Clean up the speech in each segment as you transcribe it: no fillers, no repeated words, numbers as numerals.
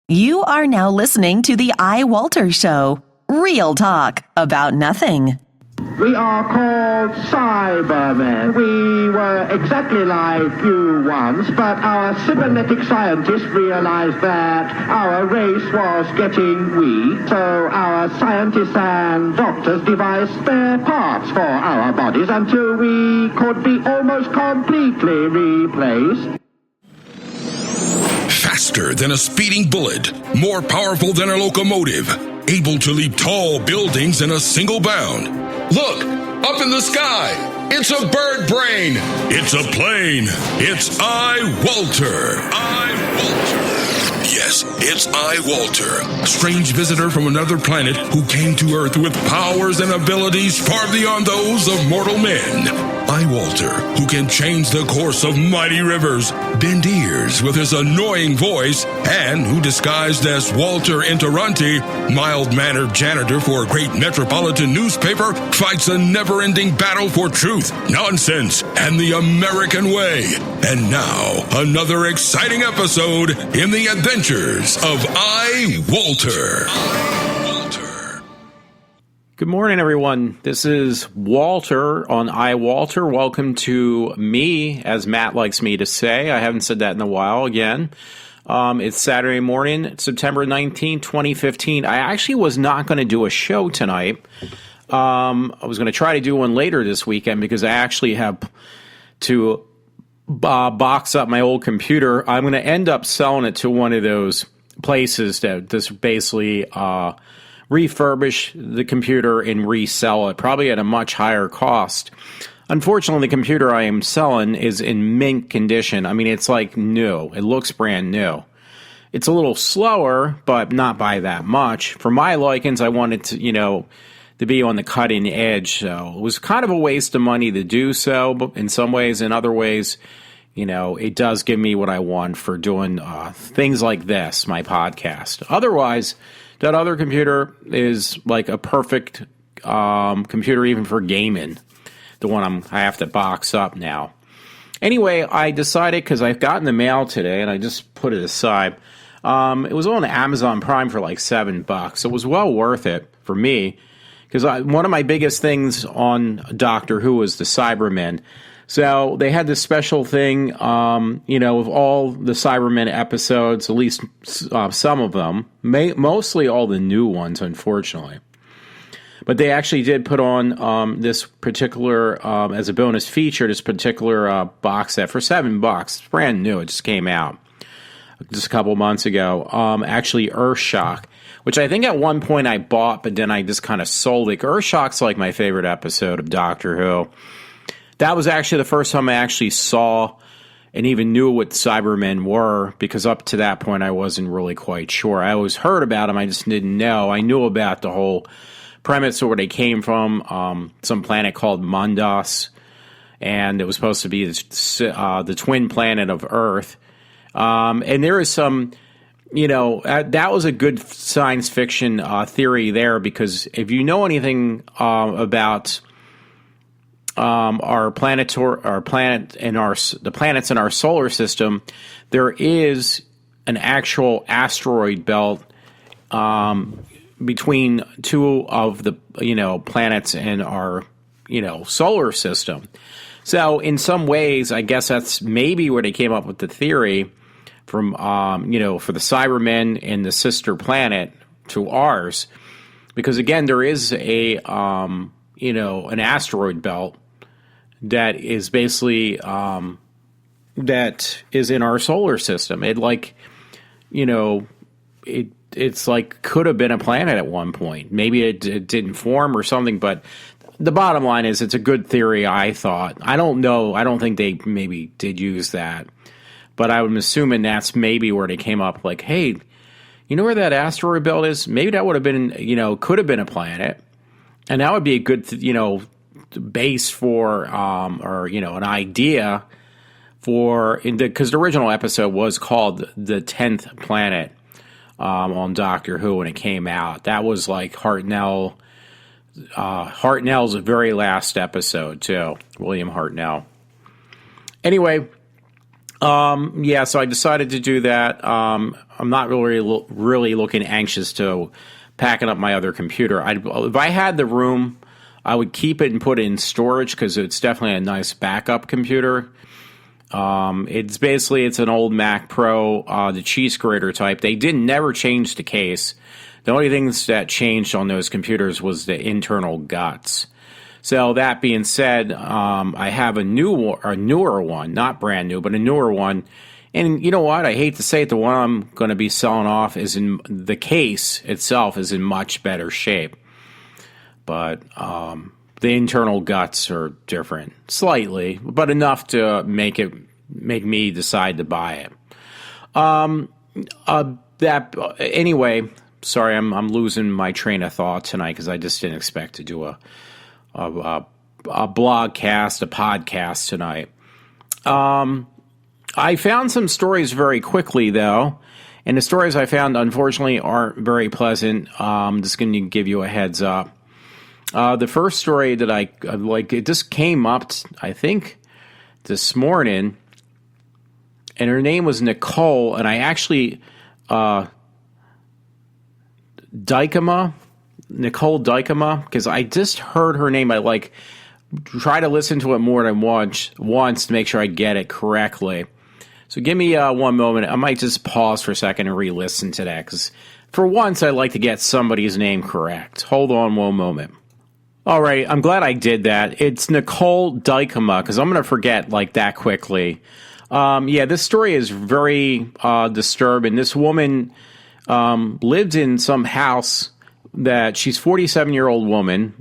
You are now listening to the iWalter Show. Real talk about nothing. We are called Cybermen. We were exactly like you once, but our cybernetic scientists realized that our race was getting weak, so our scientists and doctors devised spare parts for our bodies until we could be almost completely replaced. Faster than a speeding bullet, more powerful than a locomotive, able to leap tall buildings in a single bound. Look, up in the sky, it's a bird brain, it's a plane, it's iWalter. Yes, it's iWalter, a strange visitor from another planet who came to Earth with powers and abilities far beyond those of mortal men. iWalter, who can change the course of mighty rivers, bend ears with his annoying voice, and who, disguised as Walter Interanti, mild-mannered janitor for a great metropolitan newspaper, fights a never-ending battle for truth, nonsense, and the American way. And now, another exciting episode in the adventures of iWalter. Good morning, everyone. This is Walter on iWalter. Welcome to me, as Matt likes me to say. I haven't said that in a while again. It's Saturday morning, September 19, 2015. I actually was not going to do a show tonight. I was going to try to do one later this weekend because I actually have to box up my old computer. I'm going to end up selling it to one of those places that just basically refurbish the computer and resell it, probably at a much higher cost. Unfortunately, the computer I am selling is in mint condition. I mean, it's like new. It looks brand new. It's a little slower, but not by that much. For my likings, I wanted to, to be on the cutting edge. So it was kind of a waste of money to do so, but in some ways. In other ways, it does give me what I want for doing things like this, my podcast. Otherwise, that other computer is like a perfect computer even for gaming. The one I have to box up now. Anyway, I decided, because I've gotten the mail today, and I just put it aside. It was on Amazon Prime for like $7. It was well worth it for me, because one of my biggest things on Doctor Who was the Cybermen. So they had this special thing, with all the Cybermen episodes, at least some of them, mostly all the new ones, unfortunately. But they actually did put on this particular, as a bonus feature, this particular box set for $7. It's brand new. It just came out just a couple months ago. Actually, Earthshock, which I think at one point I bought, but then I just kind of sold it. Earthshock's like my favorite episode of Doctor Who. That was actually the first time I actually saw and even knew what Cybermen were, because up to that point I wasn't really quite sure. I always heard about them, I just didn't know. I knew about the whole premise of where they came from, some planet called Mondos, and it was supposed to be the twin planet of Earth. And there is some, that was a good science fiction theory there, because if you know anything about the planets in our solar system, there is an actual asteroid belt between two of the planets in our solar system. So in some ways, I guess that's maybe where they came up with the theory from for the Cybermen and the sister planet to ours, because again there is an asteroid belt that is basically that is in our solar system. It's like could have been a planet at one point. Maybe it didn't form or something, but the bottom line is it's a good theory, I thought. I don't know. I don't think they maybe did use that, but I'm assuming that's maybe where they came up like, hey, you know where that asteroid belt is? Maybe that would have been, could have been a planet, and that would be a good, base for, an idea for, because the original episode was called The 10th Planet on Doctor Who when it came out. That was like Hartnell's very last episode too, William Hartnell. Anyway, so I decided to do that. I'm not really looking anxious to packing up my other computer. If I had the room, I would keep it and put it in storage because it's definitely a nice backup computer. It's an old Mac Pro, the cheese grater type. They never changed the case. The only things that changed on those computers was the internal guts. So that being said, I have a newer one, not brand new, but a newer one. And you know what? I hate to say it, the one I'm going to be selling off the case itself is in much better shape. But the internal guts are different, slightly, but enough to make me decide to buy it. Anyway, sorry, I'm losing my train of thought tonight because I just didn't expect to do a podcast tonight. I found some stories very quickly, though, and the stories I found, unfortunately, aren't very pleasant. I'm just going to give you a heads up. The first story that I like, it just came up, I think, this morning, and her name was Nicole, and I actually, Nicole Dykema, because I just heard her name. I try to listen to it more than once to make sure I get it correctly. So give me one moment. I might just pause for a second and re-listen to that, because for once I like to get somebody's name correct. Hold on one moment. All right, I'm glad I did that. It's Nicole Dykema, because I'm going to forget that quickly. This story is very disturbing. This woman lived in some house that she's 47-year-old woman,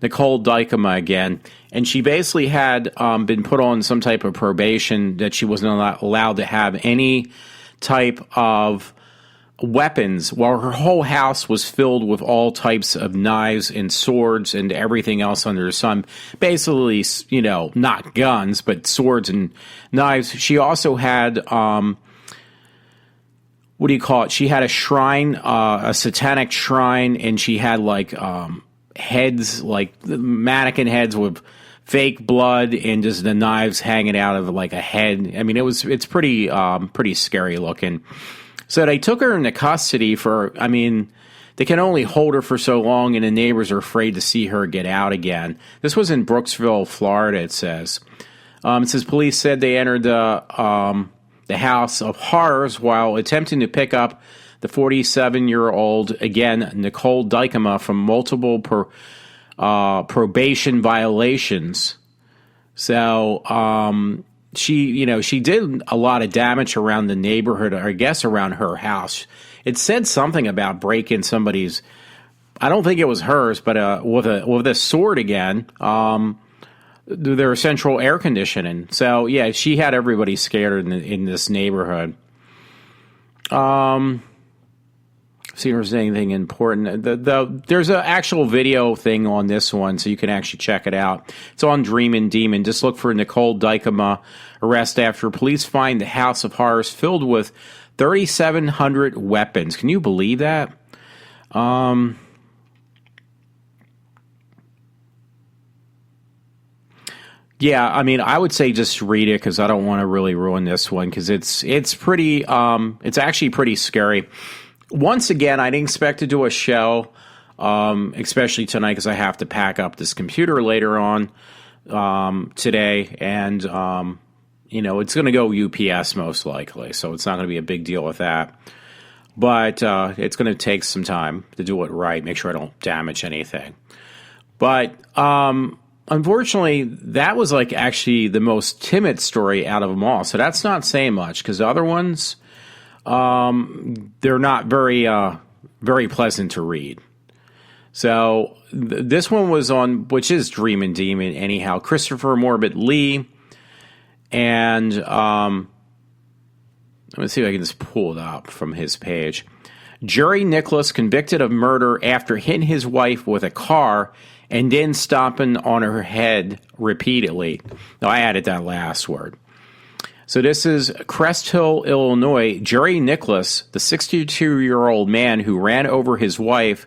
Nicole Dykema again, and she basically had been put on some type of probation that she wasn't allowed to have any type of weapons, while her whole house was filled with all types of knives and swords and everything else under the sun. Basically, not guns, but swords and knives. She also had, what do you call it? She had a shrine, a satanic shrine, and she had heads, mannequin heads with fake blood and just the knives hanging out of a head. I mean, it's pretty scary looking. So they took her into custody they can only hold her for so long, and the neighbors are afraid to see her get out again. This was in Brooksville, Florida, it says. It says police said they entered the House of Horrors while attempting to pick up the 47-year-old, again, Nicole Dykema, from multiple probation violations. So, she did a lot of damage around the neighborhood, or I guess around her house. It said something about breaking somebody's, I don't think it was hers, but with a sword again, their central air conditioning. So yeah, she had everybody scared in this neighborhood. See if there's anything important. There's an actual video thing on this one, so you can actually check it out. It's on Dreamin' Demon. Just look for Nicole Dykema arrest after police find the House of Horrors filled with 3,700 weapons. Can you believe that? Yeah, I would say just read it because I don't want to really ruin this one because it's pretty. It's actually pretty scary. Once again, I didn't expect to do a show, especially tonight because I have to pack up this computer later on today, and it's going to go UPS most likely, so it's not going to be a big deal with that. But it's going to take some time to do it right, make sure I don't damage anything. But unfortunately, that was actually the most timid story out of them all, so that's not saying much because the other ones. They're not very pleasant to read. So this one was on, which is Dreamin' Demon anyhow, Christopher Morbid Lee, and let me see if I can just pull it up from his page. Jerry Nicholas convicted of murder after hitting his wife with a car and then stomping on her head repeatedly. Now I added that last word. So this is Crest Hill, Illinois. Jerry Nicholas, the 62-year-old man who ran over his wife,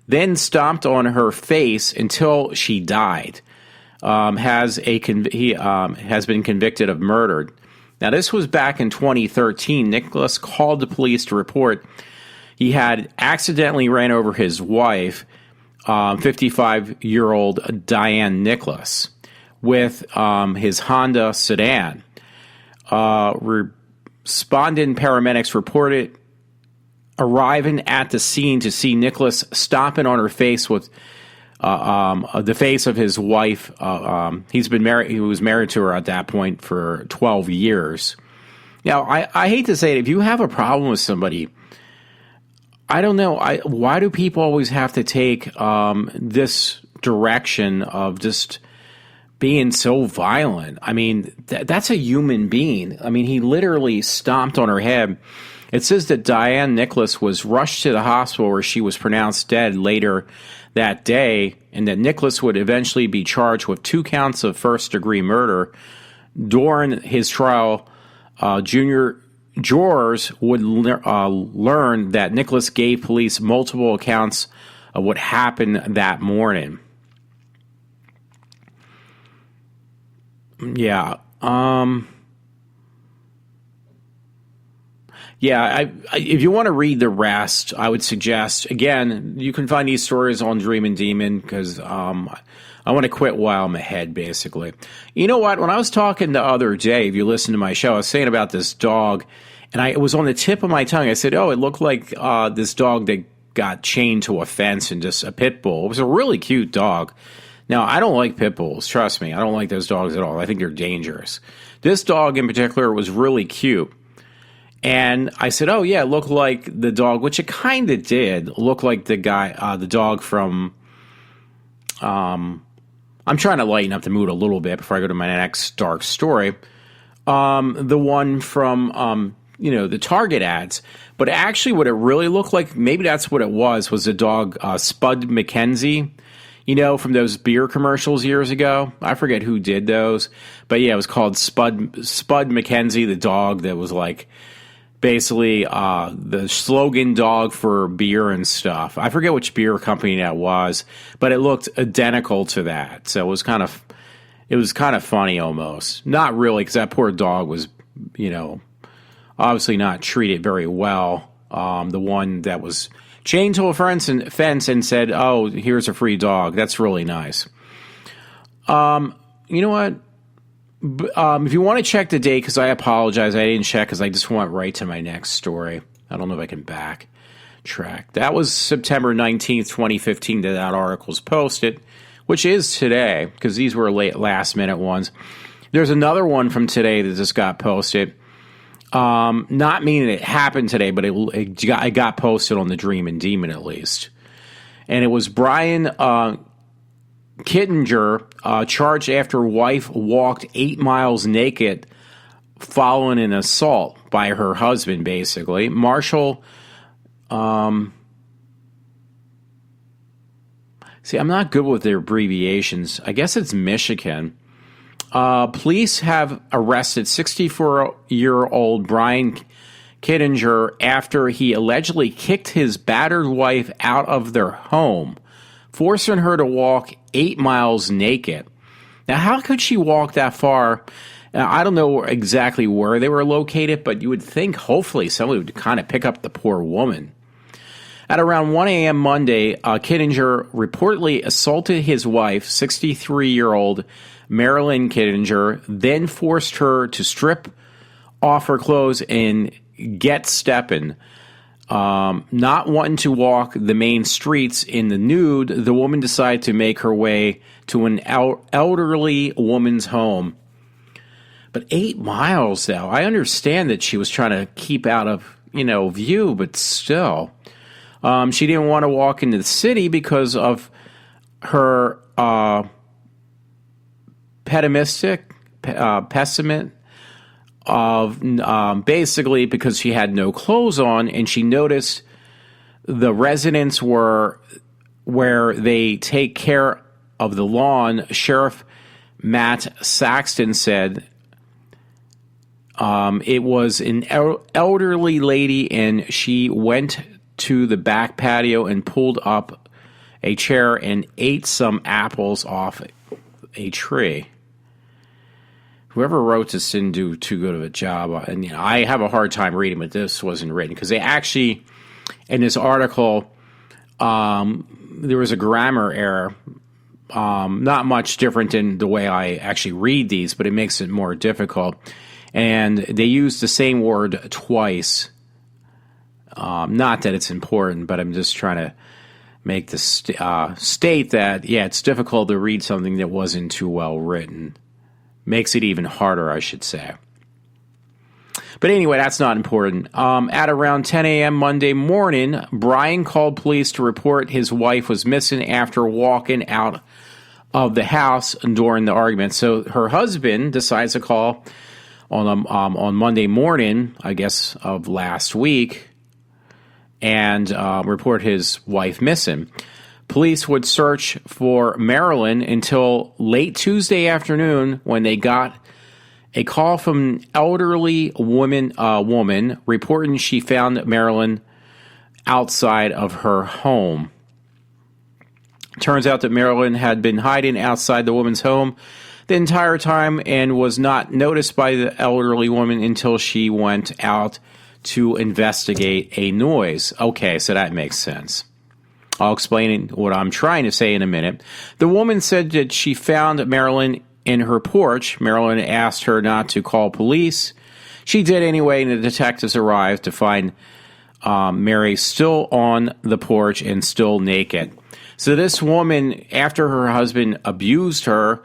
then stomped on her face until she died, has been convicted of murder. Now, this was back in 2013. Nicholas called the police to report he had accidentally ran over his wife, 55-year-old Diane Nicholas, with his Honda sedan. Responding paramedics reported arriving at the scene to see Nicholas stomping on her face with the face of his wife. He was married to her at that point for 12 years. Now, I hate to say it, if you have a problem with somebody, I don't know, why do people always have to take this direction of just being so violent? I mean, that's a human being. I mean, he literally stomped on her head. It says that Diane Nicholas was rushed to the hospital where she was pronounced dead later that day, and that Nicholas would eventually be charged with 2 counts of first-degree murder. During his trial, junior jurors would learn that Nicholas gave police multiple accounts of what happened that morning. Yeah. If you want to read the rest, I would suggest, again, you can find these stories on Dream and Demon, because I want to quit while I'm ahead, basically. You know what? When I was talking the other day, if you listen to my show, I was saying about this dog, and it was on the tip of my tongue. I said, oh, it looked like this dog that got chained to a fence, and just a pit bull. It was a really cute dog. Now, I don't like pit bulls. Trust me. I don't like those dogs at all. I think they're dangerous. This dog in particular was really cute. And I said, oh, yeah, it looked like the dog, which it kind of did look like the dog from, I'm trying to lighten up the mood a little bit before I go to my next dark story. The one from, the Target ads. But actually what it really looked like, maybe that's what it was the dog Spud McKenzie, from those beer commercials years ago. I forget who did those. But yeah, it was called Spud McKenzie, the dog that was like, basically the slogan dog for beer and stuff. I forget which beer company that was, but it looked identical to that. So it was kind of funny almost. Not really, because that poor dog was, obviously not treated very well. The one that was chained to a fence and said, oh, here's a free dog. That's really nice. You know what? If you want to check the date, because I apologize, I didn't check because I just went right to my next story. I don't know if I can backtrack. That was September 19th, 2015 that article was posted, which is today, because these were last-minute ones. There's another one from today that just got posted. Not meaning it happened today, but it got posted on the Dream and Demon at least. And it was Brian Kittinger, charged after wife walked 8 miles naked following an assault by her husband, basically. Marshall, see, I'm not good with their abbreviations. I guess it's Michigan. Police have arrested 64-year-old Brian Kittinger after he allegedly kicked his battered wife out of their home, forcing her to walk 8 miles naked. Now, how could she walk that far? I don't know exactly where they were located, but you would think hopefully somebody would kind of pick up the poor woman. At around 1 a.m. Monday, Kittinger reportedly assaulted his wife, 63-year-old Marilyn Kittinger, then forced her to strip off her clothes and get stepping. Not wanting to walk the main streets in the nude, the woman decided to make her way to an elderly woman's home. But 8 miles, though. I understand that she was trying to keep out of, view, but still. She didn't want to walk into the city because of her pessimist of basically because she had no clothes on, and she noticed the residents were where they take care of the lawn. Sheriff Matt Saxton said it was an elderly lady, and she went to the back patio and pulled up a chair and ate some apples off a tree. whoever wrote this didn't do too good of a job. And I have a hard time reading, but this wasn't written because they actually, in this article, there was a grammar error. Not much different than the way I actually read these, but it makes it more difficult. And they use the same word twice. Not that it's important, but I'm just trying to make the state that, it's difficult to read something that wasn't too well written. Makes it even harder, I should say. But anyway, that's not important. At around 10 a.m. Monday morning, Brian called police to report his wife was missing after walking out of the house during the argument. So her husband decides to call on Monday morning, I guess, of last week, and report his wife missing. Police would search for Marilyn until late Tuesday afternoon when they got a call from an elderly woman reporting she found Marilyn outside of her home. Turns out that Marilyn had been hiding outside the woman's home the entire time and was not noticed by the elderly woman until she went out to investigate a noise. Okay, so that makes sense. I'll explain what I'm trying to say in a minute. The woman said that she found Marilyn in her porch. Marilyn asked her not to call police. She did anyway, and the detectives arrived to find Mary still on the porch and still naked. So this woman, after her husband abused her,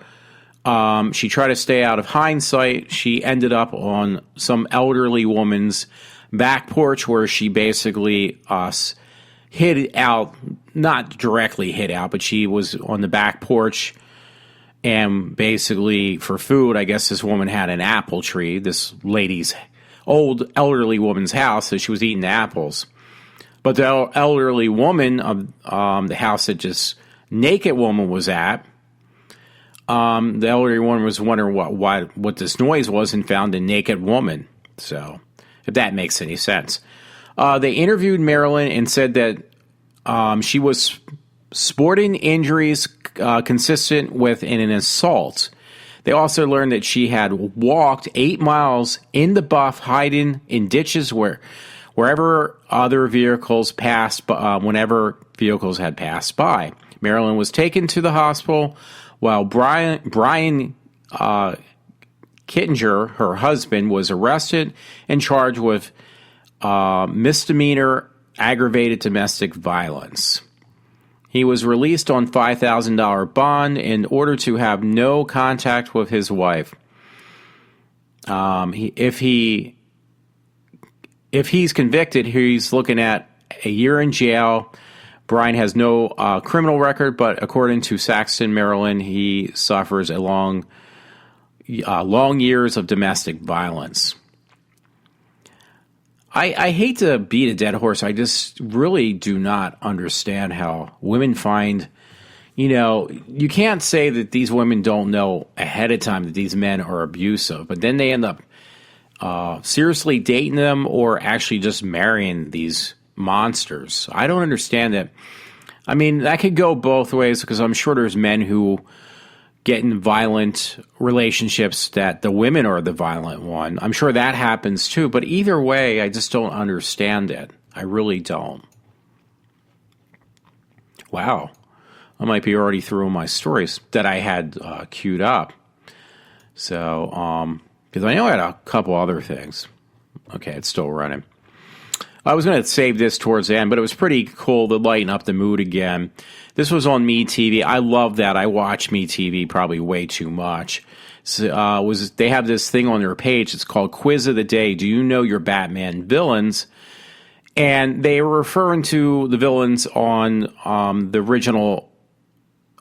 she tried to stay out of hindsight. She ended up on some elderly woman's back porch where she basically hid out, not directly hid out, but she was on the back porch. And basically, for food, I guess this woman had an apple tree, this lady's old elderly woman's house, so she was eating apples. But the elderly woman of the house that this naked woman was at, the elderly woman was wondering what this noise was and found a naked woman. So, if that makes any sense. They interviewed Marilyn and said that she was sporting injuries consistent with an assault. They also learned that she had walked 8 miles in the buff, hiding in ditches wherever other vehicles passed, whenever vehicles had passed by. Marilyn was taken to the hospital while Brian Kittinger, her husband, was arrested and charged with misdemeanor aggravated domestic violence. He was released on $5,000 bond in order to have no contact with his wife. If he's convicted, he's looking at a year in jail. Brian has no criminal record, but according to Saxton, Maryland, he suffers a long years of domestic violence. I hate to beat a dead horse. I just really do not understand how women find, you can't say that these women don't know ahead of time that these men are abusive, but then they end up seriously dating them or actually just marrying these monsters. I don't understand that. I mean, that could go both ways because I'm sure there's men who get in violent relationships that the women are the violent one. I'm sure that happens too. But either way, I just don't understand it. I really don't. Wow. I might be already through my stories that I had queued up. So, because I know I had a couple other things. Okay, it's still running. I was going to save this towards the end, but it was pretty cool to lighten up the mood again. This was on MeTV. I love that. I watch MeTV probably way too much. So, they have this thing on their page. It's called Quiz of the Day. Do you know your Batman villains? And they were referring to the villains on the original.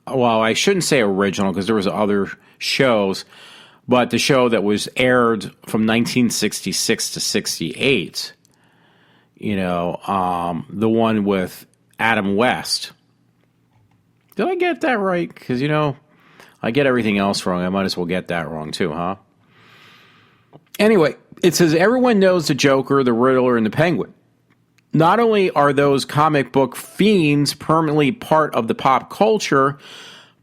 Well, I shouldn't say original because there was other shows, but the show that was aired from 1966 to 68. The one with Adam West. Did I get that right? Because, I get everything else wrong. I might as well get that wrong too, huh? Anyway, it says, everyone knows the Joker, the Riddler, and the Penguin. Not only are those comic book fiends permanently part of the pop culture,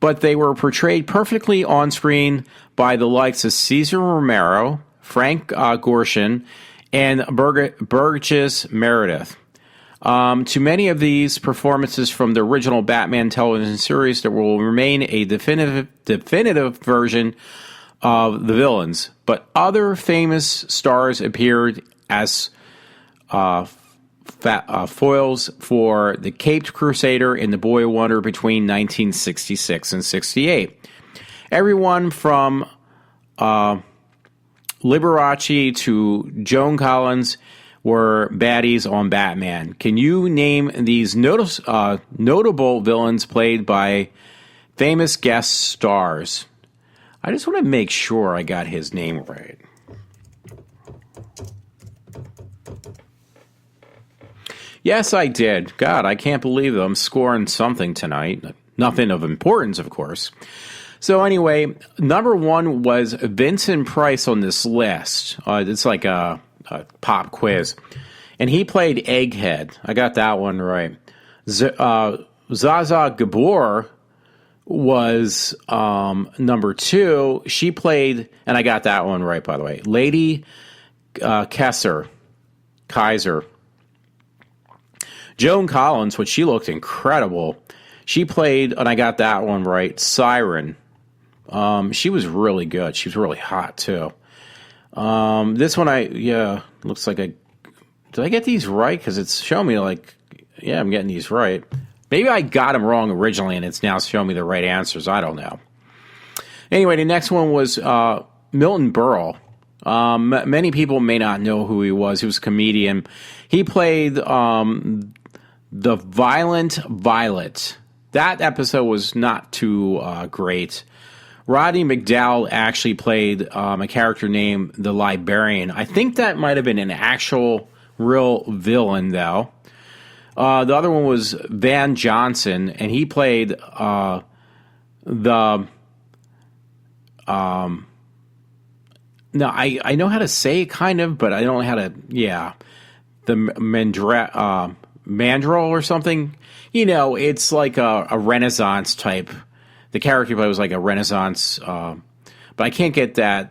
but they were portrayed perfectly on screen by the likes of Cesar Romero, Frank Gorshin, and Burgess Meredith. To many of these performances from the original Batman television series, there will remain a definitive version of the villains, but other famous stars appeared as foils for the Caped Crusader and the Boy Wonder between 1966 and 68. Everyone from Liberace to Joan Collins were baddies on Batman. Can you name these notable villains played by famous guest stars? I just want to make sure I got his name right. Yes, I did. God, I can't believe I'm scoring something tonight. Nothing of importance, of course. So anyway, number one was Vincent Price on this list. It's like a pop quiz. And he played Egghead. I got that one right. Zaza Gabor was number two. She played, and I got that one right, by the way, Lady Kaiser. Joan Collins, which she looked incredible. She played, and I got that one right, Siren. She was really good. She was really hot, too. This one, looks like did I get these right? Because it's showing me I'm getting these right. Maybe I got them wrong originally, and it's now showing me the right answers. I don't know. Anyway, the next one was Milton Berle. Many people may not know who he was. He was a comedian. He played the Violent Violet. That episode was not too great. Rodney McDowell actually played a character named the Librarian. I think that might have been an actual real villain, though. The other one was Van Johnson, and he played the no, I know how to say it kind of, but I don't know how to, the Mandrill or something. You know, it's like a Renaissance type. The character play was like a Renaissance, but I can't get that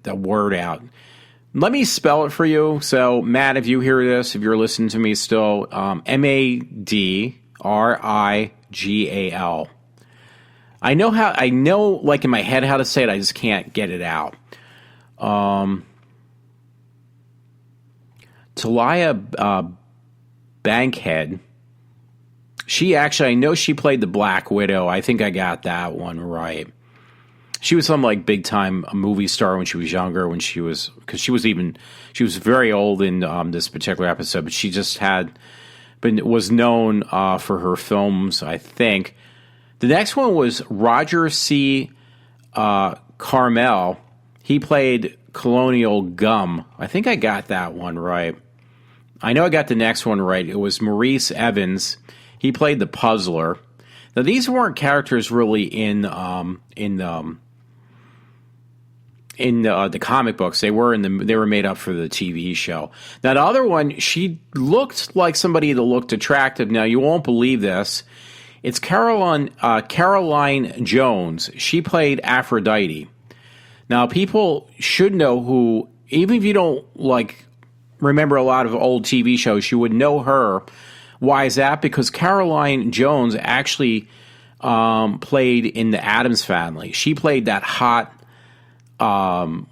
word out. Let me spell it for you. So, Matt, if you hear this, if you're listening to me still, Madrigal. I know, like in my head how to say it, I just can't get it out. Talia Bankhead. I know she played the Black Widow. I think I got that one right. She was some like big time movie star when she was younger. Because she was very old in this particular episode. But she just was known for her films, I think. The next one was Roger C. Carmel. He played Colonial Gum. I think I got that one right. I know I got the next one right. It was Maurice Evans. He played the Puzzler. Now these weren't characters really in the comic books. They were made up for the TV show. Now the other one, she looked like somebody that looked attractive. Now you won't believe this. It's Caroline Jones. She played Aphrodite. Now people should know who, even if you don't remember a lot of old TV shows, you would know her. Why is that? Because Caroline Jones actually played in the Addams Family. She played that hot mom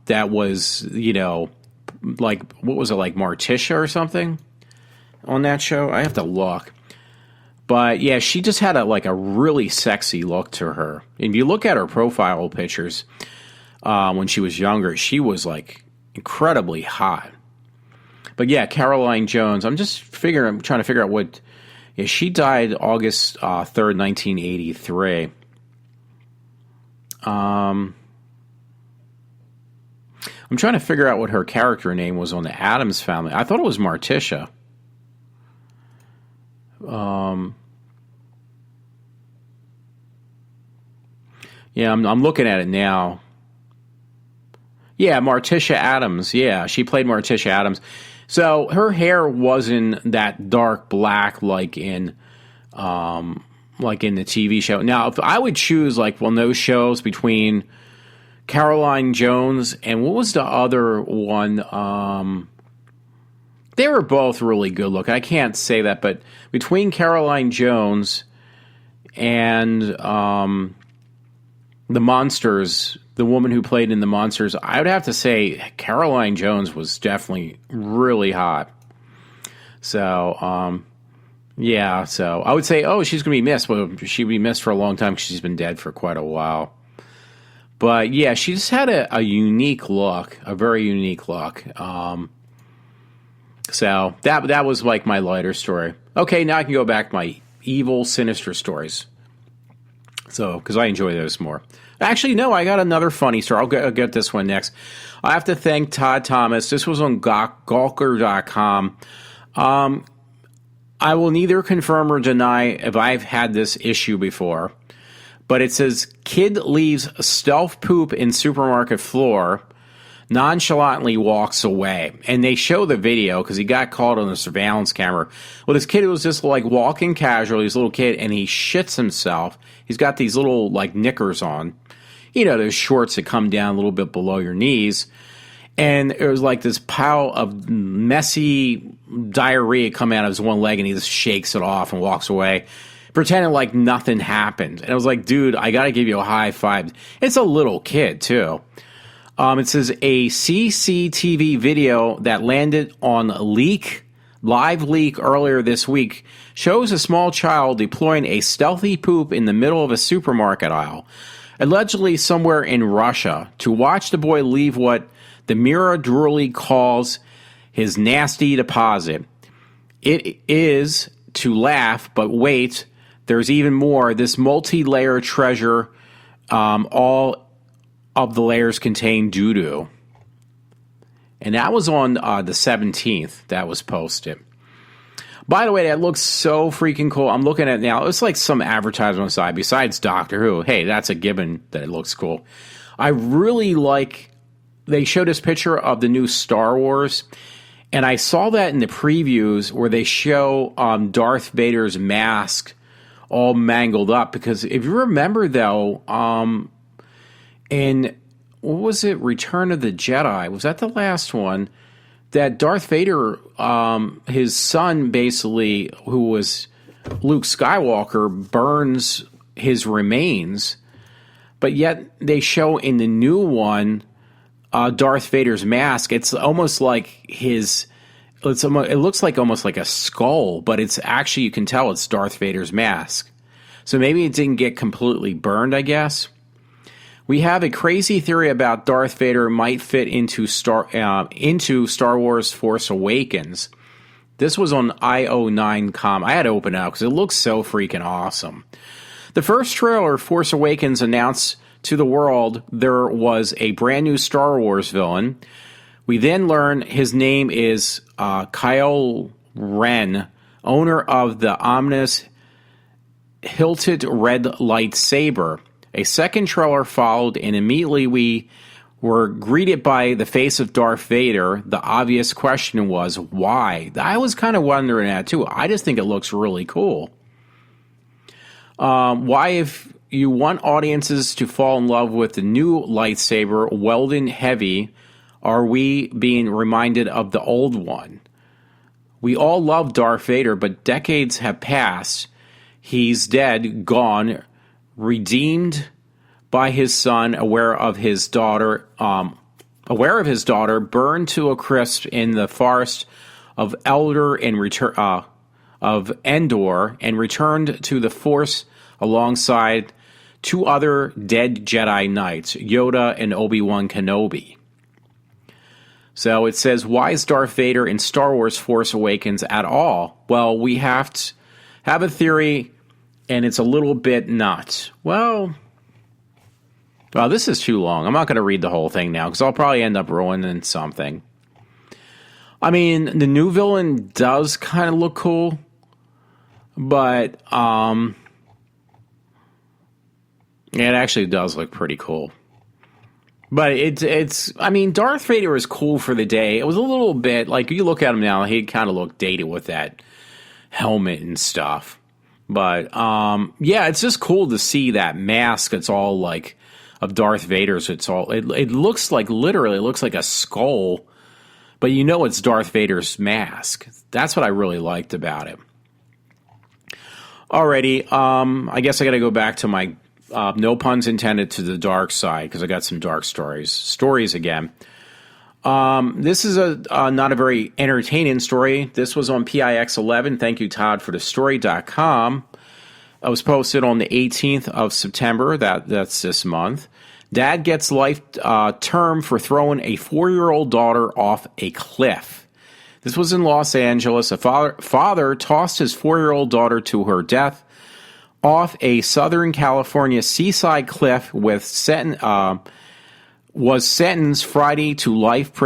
that was, what was it, like Morticia or something on that show? I have to look. But yeah, she just had a really sexy look to her. If you look at her profile pictures when she was younger, she was incredibly hot. But yeah, Caroline Jones. I'm trying to figure out what. Yeah, she died August 3rd, 1983. I'm trying to figure out what her character name was on the Addams Family. I thought it was Morticia. Yeah, I'm looking at it now. Yeah, Morticia Addams. Yeah, she played Morticia Addams. So her hair wasn't that dark black like in like in the TV show. Now, if I would choose like one of those shows between Caroline Jones and what was the other one? They were both really good looking. I can't say that, but between Caroline Jones and the Monsters, the woman who played in the Monsters, I would have to say Caroline Jones was definitely really hot. So, yeah, so I would say, oh, she's going to be missed. Well, she'd be missed for a long time because she's been dead for quite a while. But, yeah, she just had a unique look, a very unique look. So that was like my lighter story. Okay, now I can go back to my evil, sinister stories. So, because I enjoy those more. Actually, no, I got another funny story. I'll get this one next. I have to thank Todd Thomas. This was on Gawker.com. I will neither confirm or deny if I've had this issue before, but it says, kid leaves stealth poop in supermarket floor, nonchalantly walks away. And they show the video because he got caught on the surveillance camera. Well, this kid was just like walking casually, this little kid, and he shits himself. He's got these little like knickers on, you know, those shorts that come down a little bit below your knees. And it was like this pile of messy diarrhea come out of his one leg, and he just shakes it off and walks away, pretending like nothing happened. And I was like, dude, I got to give you a high five. It's a little kid, too. It says a CCTV video that landed on live leak earlier this week shows a small child deploying a stealthy poop in the middle of a supermarket aisle, allegedly somewhere in Russia, to watch the boy leave what the Mirror drooly calls his nasty deposit. It is to laugh, but wait, there's even more. This multi-layer treasure, all of the layers contain doo-doo. And that was on the 17th that was posted. By the way, that looks so freaking cool. I'm looking at it now. It's like some advertisement on the side besides Doctor Who. Hey, that's a given that it looks cool. I really like, they showed this picture of the new Star Wars, and I saw that in the previews where they show Darth Vader's mask all mangled up. Because if you remember, though, in, what was it, Return of the Jedi? Was that the last one? That Darth Vader, his son, basically, who was Luke Skywalker, burns his remains. But yet they show in the new one, Darth Vader's mask. It's almost like it looks like almost like a skull, but it's actually, you can tell it's Darth Vader's mask. So maybe it didn't get completely burned, I guess. We have a crazy theory about Darth Vader might fit into Star Wars Force Awakens. This was on IO9.com. I had to open it up because it looks so freaking awesome. The first trailer, Force Awakens, announced to the world there was a brand new Star Wars villain. We then learn his name is Kylo Ren, owner of the ominous hilted red lightsaber. A second trailer followed, and immediately we were greeted by the face of Darth Vader. The obvious question was, why? I was kind of wondering that, too. I just think it looks really cool. Why, if you want audiences to fall in love with the new lightsaber, Weldon Heavy, are we being reminded of the old one? We all love Darth Vader, but decades have passed. He's dead, gone, redeemed by his son, aware of his daughter, burned to a crisp in the forest of Endor, and returned to the Force alongside two other dead Jedi Knights, Yoda and Obi-Wan Kenobi. So it says, why is Darth Vader in Star Wars Force Awakens at all? Well, we have to have a theory, and it's a little bit nuts. Well, this is too long. I'm not going to read the whole thing now because I'll probably end up ruining something. I mean, the new villain does kind of look cool, but it actually does look pretty cool. But it's I mean, Darth Vader is cool for the day. It was a little bit, like, you look at him now, he kind of looked dated with that helmet and stuff. But, yeah, it's just cool to see that mask. It's all like of Darth Vader's. It looks like, literally, it looks like a skull, but you know it's Darth Vader's mask. That's what I really liked about it. Alrighty, I guess I got to go back to my, no puns intended, to the dark side, because I got some dark stories again. This is not a very entertaining story. This was on PIX 11. Thank you, Todd, for the story.com. It was posted on the 18th of September. That's this month. Dad gets life term for throwing a 4-year-old daughter off a cliff. This was in Los Angeles. A father tossed his 4-year-old daughter to her death off a Southern California seaside cliff was sentenced Friday to life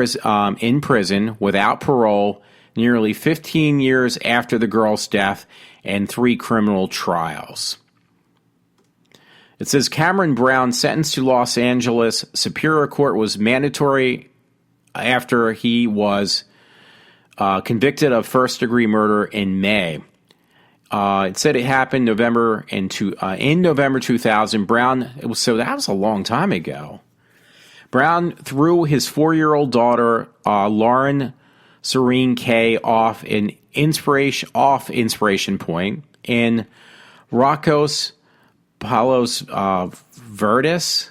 in prison without parole, nearly 15 years after the girl's death, and 3 criminal trials. It says Cameron Brown, sentenced to Los Angeles Superior Court, was mandatory after he was convicted of first-degree murder in May. It said it happened in November 2000. That was a long time ago. Brown threw his 4-year-old daughter, Lauren Serene Kay, off Inspiration Point in Rocos Palos Verdes.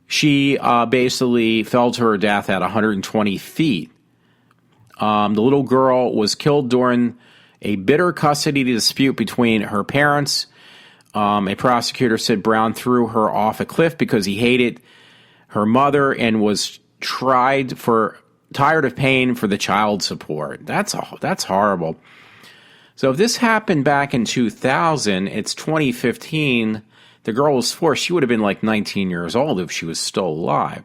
She basically fell to her death at 120 feet. The little girl was killed during a bitter custody dispute between her parents. A prosecutor said Brown threw her off a cliff because he hated her mother and was tired of paying for the child support. That's horrible. So if this happened back in 2000, it's 2015. The girl was 4. She would have been like 19 years old if she was still alive.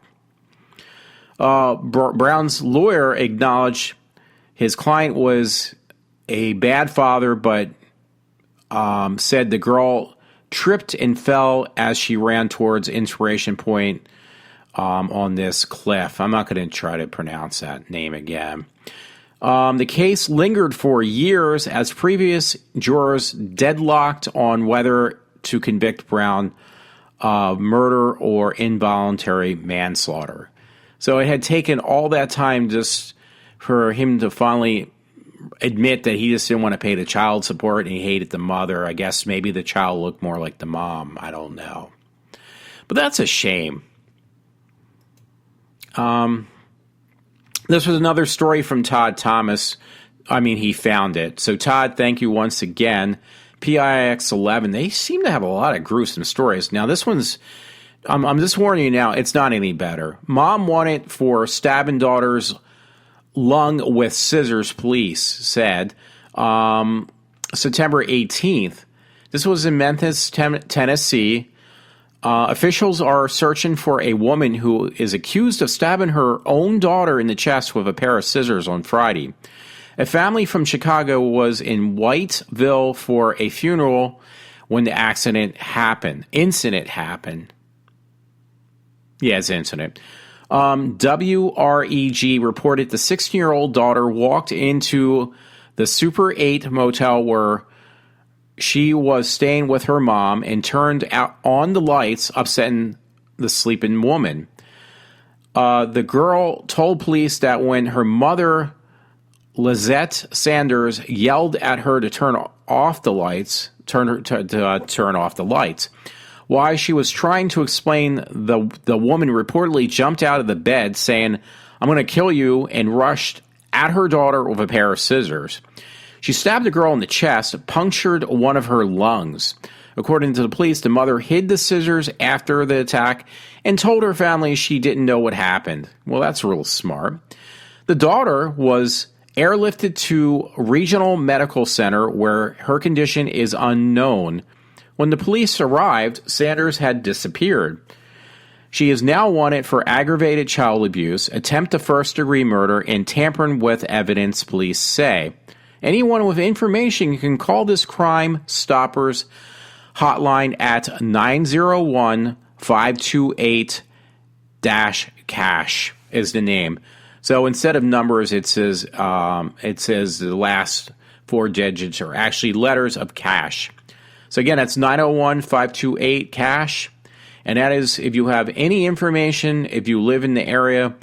Brown's lawyer acknowledged his client was a bad father, but said the girl tripped and fell as she ran towards Inspiration Point on this cliff. I'm not going to try to pronounce that name again. The case lingered for years as previous jurors deadlocked on whether to convict Brown of murder or involuntary manslaughter. So it had taken all that time just for him to finally admit that he just didn't want to pay the child support and he hated the mother. I guess maybe the child looked more like the mom. I don't know. But that's a shame. This was another story from Todd Thomas. He found it. So, Todd, thank you once again. PIX 11, they seem to have a lot of gruesome stories. Now, this one's, I'm just warning you now, it's not any better. Mom wanted for stabbing daughter's lung with scissors, police said. September 18th. This was in Memphis, Tennessee. Officials are searching for a woman who is accused of stabbing her own daughter in the chest with a pair of scissors on Friday. A family from Chicago was in Whiteville for a funeral when the incident happened. Yeah, it's incident. WREG reported the 16-year-old daughter walked into the Super 8 motel where she was staying with her mom and turned on the lights, upsetting the sleeping woman. The girl told police that when her mother, Lizette Sanders, yelled at her to turn off the lights. While she was trying to explain, the woman reportedly jumped out of the bed saying, "I'm going to kill you," and rushed at her daughter with a pair of scissors. She stabbed the girl in the chest, punctured one of her lungs. According to the police, the mother hid the scissors after the attack and told her family she didn't know what happened. Well, that's real smart. The daughter was airlifted to Regional Medical Center where her condition is unknown. When the police arrived, Sanders had disappeared. She is now wanted for aggravated child abuse, attempt to first-degree murder, and tampering with evidence, police say. Anyone with information can call this Crime Stoppers hotline at 901-528-CASH is the name. So instead of numbers, it says the last 4 digits are actually letters of cash. So again, that's 901-528-CASH. And that is if you have any information, if you live in the area,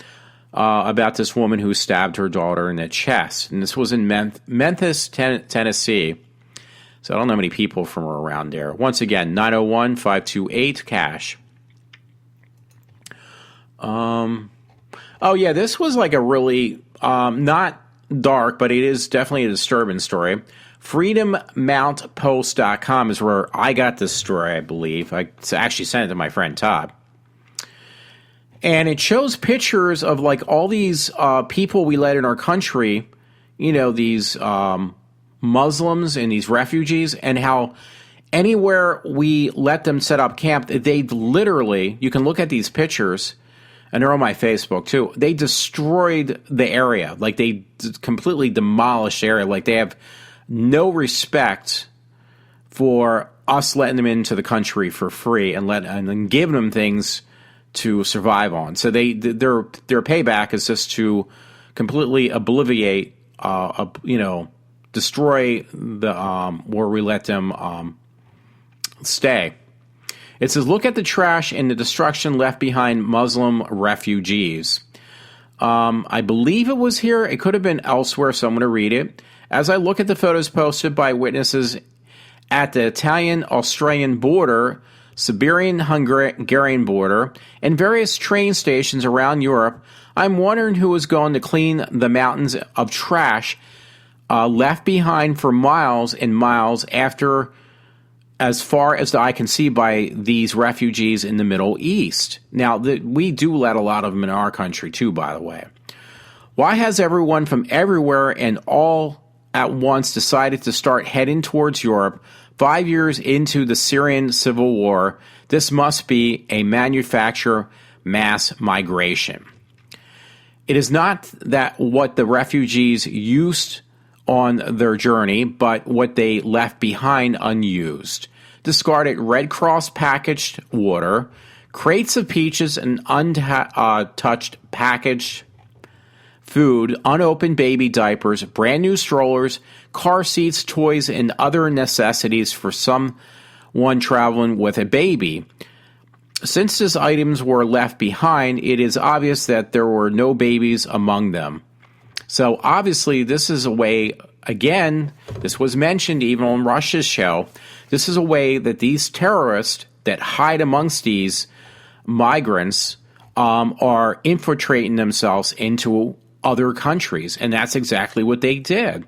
about this woman who stabbed her daughter in the chest. And this was in Memphis, Tennessee. So I don't know many people from around there. Once again, 901-528-CASH. Oh, yeah, this was like a really, not dark, but it is definitely a disturbing story. FreedomMountPost.com is where I got this story, I believe. I actually sent it to my friend Todd. And it shows pictures of like all these people we let in our country, these Muslims and these refugees, and how anywhere we let them set up camp, they literally, you can look at these pictures, and they're on my Facebook too, they destroyed the area. Like they completely demolished the area. Like they have no respect for us letting them into the country for free and then giving them things to survive on. So their payback is just to completely obliviate, destroy the where we let them stay. It says, look at the trash and the destruction left behind Muslim refugees. I believe it was here. It could have been elsewhere, so I'm going to read it. As I look at the photos posted by witnesses at the Italian-Australian border, Siberian-Hungarian border, and various train stations around Europe, I'm wondering who is going to clean the mountains of trash left behind for miles and miles as far as the eye can see by these refugees in the Middle East. Now, we do let a lot of them in our country too, by the way. Why has everyone from everywhere and all at once decided to start heading towards Europe 5 years into the Syrian civil war? This must be a manufactured mass migration. It is not that what the refugees used on their journey, but what they left behind unused. Discarded Red Cross packaged water, crates of peaches and untouched packaged food, unopened baby diapers, brand new strollers, car seats, toys, and other necessities for someone traveling with a baby. Since these items were left behind, it is obvious that there were no babies among them. So obviously this is a way, again, this was mentioned even on Russia's show, this is a way that these terrorists that hide amongst these migrants are infiltrating themselves into other countries, and that's exactly what they did.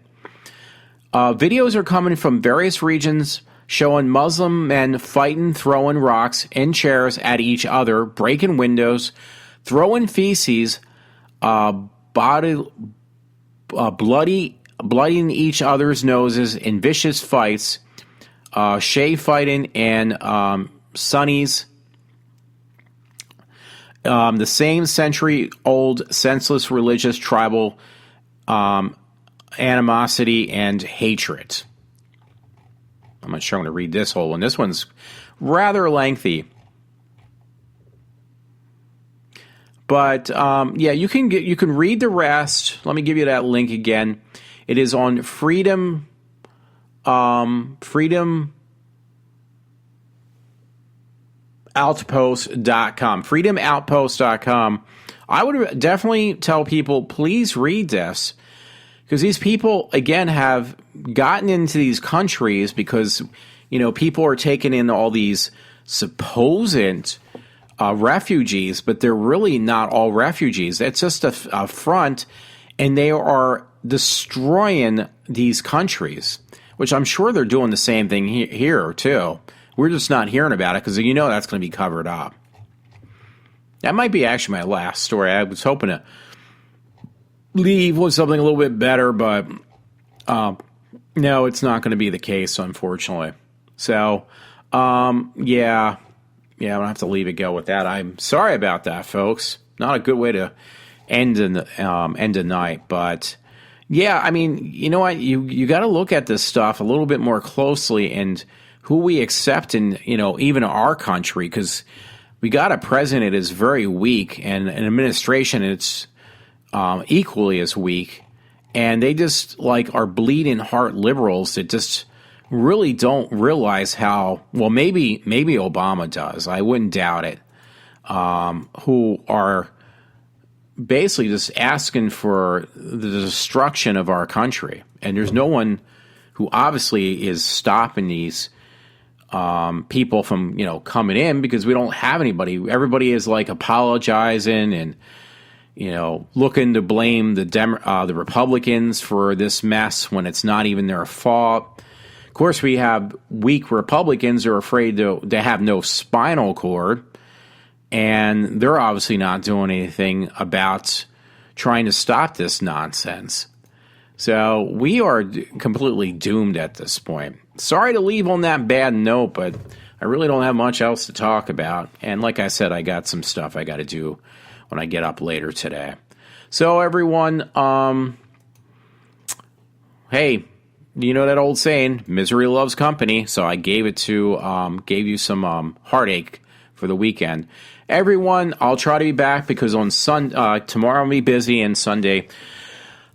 Videos are coming from various regions showing Muslim men fighting, throwing rocks and chairs at each other, breaking windows, throwing feces, blooding each other's noses in vicious fights, shave fighting, and Sunnis. The same century-old senseless religious tribal animosity and hatred. I'm not sure I'm going to read this whole one. This one's rather lengthy. But you can read the rest. Let me give you that link again. It is on FreedomOutpost.com. FreedomOutpost.com. I would definitely tell people, please read this, because these people, again, have gotten into these countries because, people are taking in all these supposed refugees, but they're really not all refugees. It's just a front, and they are destroying these countries, which I'm sure they're doing the same thing here too. We're just not hearing about it because that's going to be covered up. That might be actually my last story. I was hoping to leave with something a little bit better, but no, it's not going to be the case, unfortunately. So, I'm going to have to leave it go with that. I'm sorry about that, folks. Not a good way to end a night, but yeah, I mean, you know what? You got to look at this stuff a little bit more closely and who we accept in, even our country, because we got a president that is very weak and an administration that's equally as weak. And they just like are bleeding heart liberals that just really don't realize how, well, maybe Obama does. I wouldn't doubt it. Who are basically just asking for the destruction of our country. And there's no one who obviously is stopping these people from, coming in, because we don't have anybody. Everybody is like apologizing and, looking to blame the Republicans for this mess when it's not even their fault. Of course, we have weak Republicans who are afraid they have no spinal cord, and they're obviously not doing anything about trying to stop this nonsense. So we are completely doomed at this point. Sorry to leave on that bad note, but I really don't have much else to talk about. And like I said, I got some stuff I got to do when I get up later today. So everyone, hey, you know that old saying, misery loves company. So I gave you some heartache for the weekend. Everyone, I'll try to be back because on tomorrow I'll be busy, and Sunday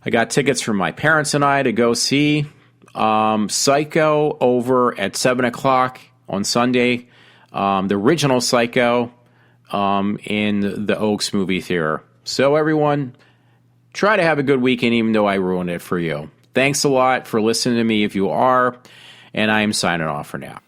I got tickets from my parents and I to go see Psycho over at 7 o'clock on Sunday. The original Psycho in the Oaks movie theater. So everyone, try to have a good weekend even though I ruined it for you. Thanks a lot for listening to me if you are, and I am signing off for now.